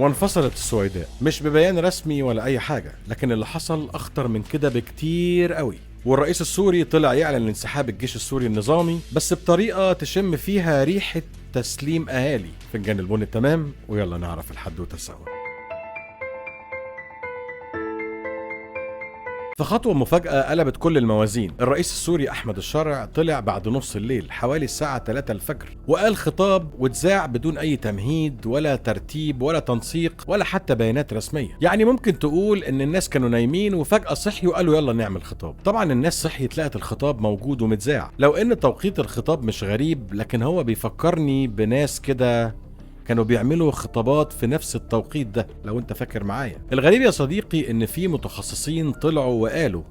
وانفصلت السويداء، مش ببيان رسمي ولا أي حاجة، لكن اللي حصل أخطر من كده بكتير قوي. والرئيس السوري طلع يعلن انسحاب الجيش السوري النظامي، بس بطريقة تشم فيها ريحة تسليم أهالي فنجان البن التمام. ويلا نعرف الحدوتة سوا. فخطوة مفاجأة قلبت كل الموازين. الرئيس السوري أحمد الشرع طلع بعد نص الليل حوالي الساعة 3 الفجر وقال خطاب واتذاع بدون أي تمهيد ولا ترتيب ولا تنسيق ولا حتى بيانات رسمية. يعني ممكن تقول إن الناس كانوا نايمين وفجأة صحيوا وقالوا يلا نعمل خطاب. طبعا الناس صحيت لقت الخطاب موجود ومتذاع، لو إن توقيت الخطاب مش غريب لكن هو بيفكرني بناس كده كانوا بيعملوا خطابات في نفس التوقيت ده لو انت فاكر معايا. الغريب يا صديقي ان في متخصصين طلعوا وقالوا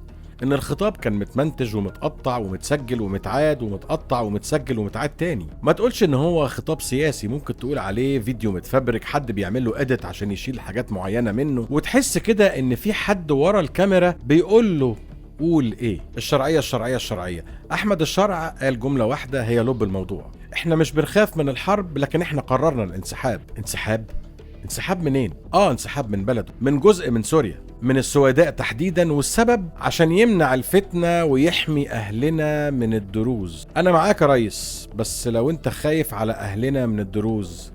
ان الخطاب كان متمنتج ومتقطع ومتسجل ومتعاد ومتقطع ومتسجل ومتعاد تاني. ما تقولش ان هو خطاب سياسي، ممكن تقول عليه فيديو متفبرك حد بيعمل له اديت عشان يشيل حاجات معينة منه، وتحس كده ان في حد ورا الكاميرا بيقول له قول ايه. الشرعية الشرعية الشرعية. احمد الشرع قال جملة واحدة هي لب الموضوع: احنا مش بنخاف من الحرب لكن احنا قررنا الانسحاب. انسحاب منين؟ انسحاب من بلده، من جزء من سوريا، من السويداء تحديدا، والسبب عشان يمنع الفتنة ويحمي اهلنا من الدروز. انا معاك يا ريس، بس لو انت خايف على اهلنا من الدروز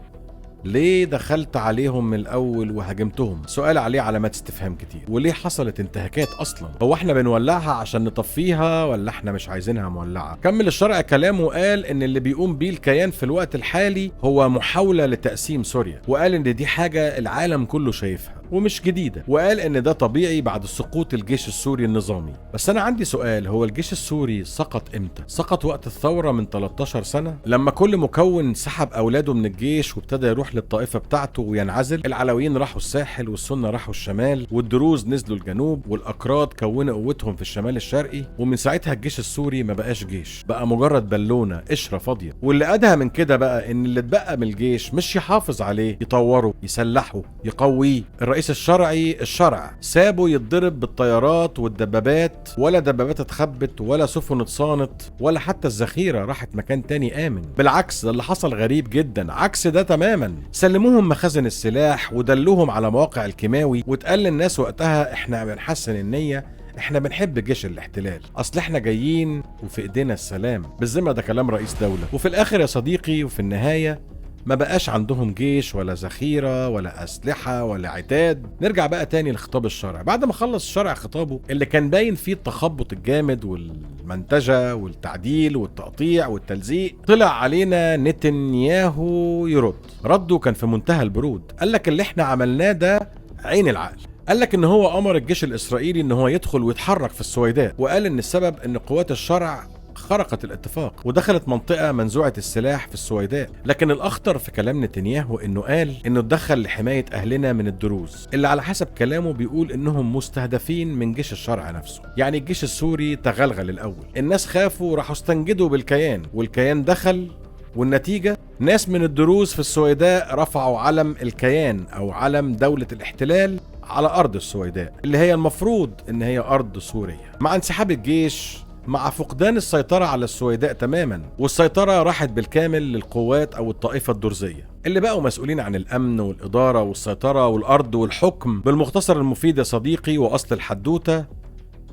ليه دخلت عليهم من الاول وهاجمتهم؟ سؤال عليه علامات استفهام كتير. وليه حصلت انتهاكات اصلا؟ هو احنا بنولعها عشان نطفيها ولا احنا مش عايزينها مولعه؟ كمل الشرع كلامه وقال ان اللي بيقوم بيه الكيان في الوقت الحالي هو محاولة لتقسيم سوريا، وقال ان دي حاجة العالم كله شايفها ومش جديدة، وقال ان ده طبيعي بعد سقوط الجيش السوري النظامي. بس انا عندي سؤال، هو الجيش السوري سقط امتى؟ سقط وقت الثورة من 13 سنة لما كل مكون سحب اولاده من الجيش وابتدى يروح للطائفة بتاعته وينعزل. العلويين راحوا الساحل والسنة راحوا الشمال والدروز نزلوا الجنوب والاكراد كونوا قوتهم في الشمال الشرقي، ومن ساعتها الجيش السوري ما بقاش جيش، بقى مجرد بالونة قشرة فاضية. واللي ادهى من كده بقى ان اللي اتبقى من الجيش مش يحافظ عليه، يطوره، يسلحه، يقويه. الرئيس الشرعي الشرع سابه يتضرب بالطيارات والدبابات، ولا دبابات اتخبت ولا سفن اتصانت ولا حتى الذخيرة راحت مكان تاني آمن. بالعكس، ده اللي حصل غريب جدا، عكس ده تماما. سلموهم مخازن السلاح ودلوهم على مواقع الكيماوي، واتقال للناس وقتها احنا بنحسن النية، احنا بنحب جيش الاحتلال، اصل احنا جايين وفي ايدينا السلام. بالذمة ده كلام رئيس دولة. وفي الاخر يا صديقي وفي النهاية ما بقاش عندهم جيش ولا ذخيرة ولا أسلحة ولا عتاد. نرجع بقى تاني لخطاب الشرع. بعد ما خلص الشرع خطابه اللي كان باين فيه التخبط الجامد والمنتجة والتعديل والتقطيع والتلزيق، طلع علينا نتنياهو يرد. رده كان في منتهى البرود، قالك اللي احنا عملناه ده عين العقل. قالك ان هو امر الجيش الاسرائيلي ان هو يدخل ويتحرك في السويداء، وقال ان السبب ان قوات الشرع خرقت الاتفاق ودخلت منطقة منزوعة السلاح في السويداء. لكن الأخطر في كلام نتنياهو إنه قال إنه اتدخل لحماية أهلنا من الدروز، اللي على حسب كلامه بيقول إنهم مستهدفين من جيش الشرع نفسه. يعني الجيش السوري تغلغل الأول، الناس خافوا راحوا استنجدوا بالكيان، والكيان دخل، والنتيجة ناس من الدروز في السويداء رفعوا علم الكيان أو علم دولة الاحتلال على أرض السويداء اللي هي المفروض إن هي أرض سوريا. مع انسحاب الجيش، مع فقدان السيطرة على السويداء تماما، والسيطرة راحت بالكامل للقوات أو الطائفة الدرزية اللي بقوا مسؤولين عن الأمن والإدارة والسيطرة والأرض والحكم. بالمختصر المفيد يا صديقي وأصل الحدوتة،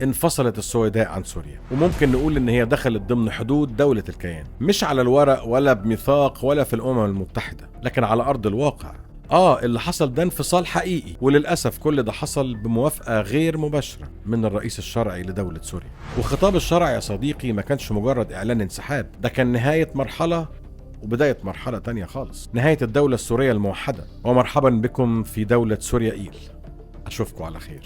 انفصلت السويداء عن سوريا، وممكن نقول إن هي دخلت ضمن حدود دولة الكيان، مش على الورق ولا بميثاق ولا في الأمم المتحدة، لكن على أرض الواقع. اللي حصل ده انفصال حقيقي، وللأسف كل ده حصل بموافقة غير مباشرة من الرئيس الشرعي لدولة سوريا. وخطاب الشرع يا صديقي ما كانش مجرد إعلان انسحاب، ده كان نهاية مرحلة وبداية مرحلة تانية خالص، نهاية الدولة السورية الموحدة. ومرحبا بكم في دولة سوريا إيل. أشوفكم على خير.